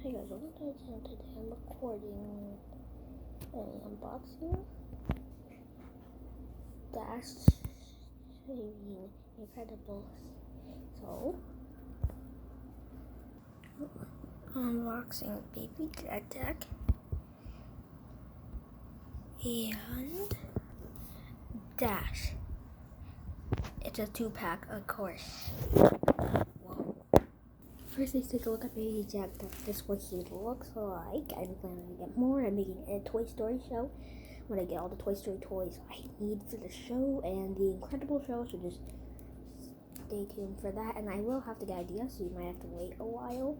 Hey guys, welcome to my channel. Today I'm recording an unboxing Dash Saving Incredibles. So, unboxing Baby Jack and Dash. It's a 2-pack, of course. Whoa. First, let's take a look at Baby Jack. This is what he looks like. I'm planning to get more. I'm making a Toy Story show. When I get all the Toy Story toys I need for the show and the Incredible show, so just stay tuned for that. And I will have to get ideas, so you might have to wait a while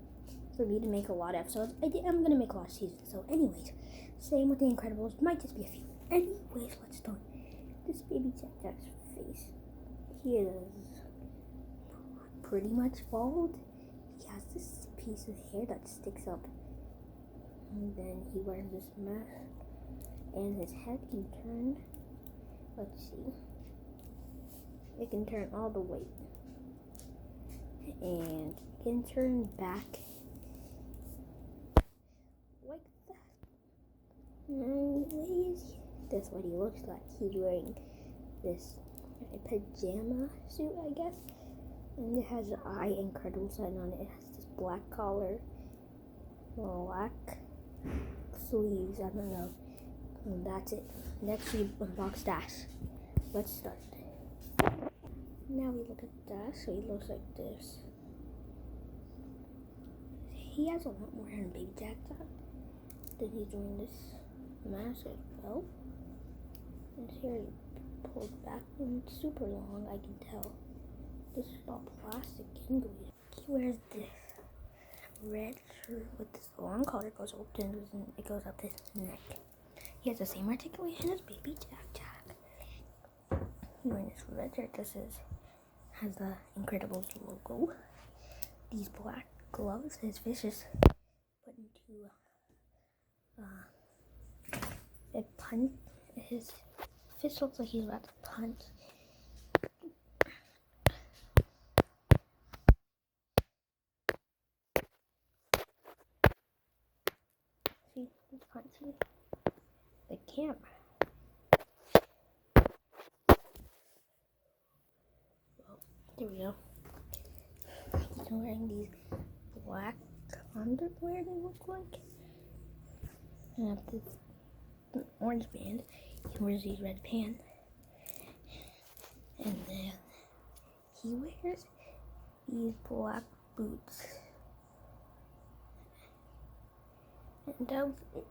for me to make a lot of episodes. I'm gonna make a lot of seasons. So, anyways, same with the Incredibles. Might just be a few. Anyways, let's start. This Baby Jack's face. He is pretty much bald. He has this piece of hair that sticks up, and then he wears this mask, and his head can turn. Let's see. It can turn all the way, and it can turn back like that. Anyways, that's what he looks like. He's wearing this pajama suit, I guess. And it has an I Incredible sign on it. It has this black collar, black sleeves, I don't know. And that's it. Next we unbox Dash. Let's start. Now we look at Dash, so he looks like this. He has a lot more hair than Baby Jack does. Then he's doing this mask as well. His hair is pulled back and it's super long, I can tell. This is all plastic anyways. He wears this red shirt with this long collar. It goes open and it goes up his neck. He has the same articulation as Baby Jack. He's wearing this red shirt. This has the Incredibles logo. These black gloves. His fish is put into a punch. His fish looks like he's about to punch. See, he's punching the camera. Well, there we go. He's wearing these black underwear, they look like. And have this orange band. He wears these red pants. And then he wears these black boots. And that was it.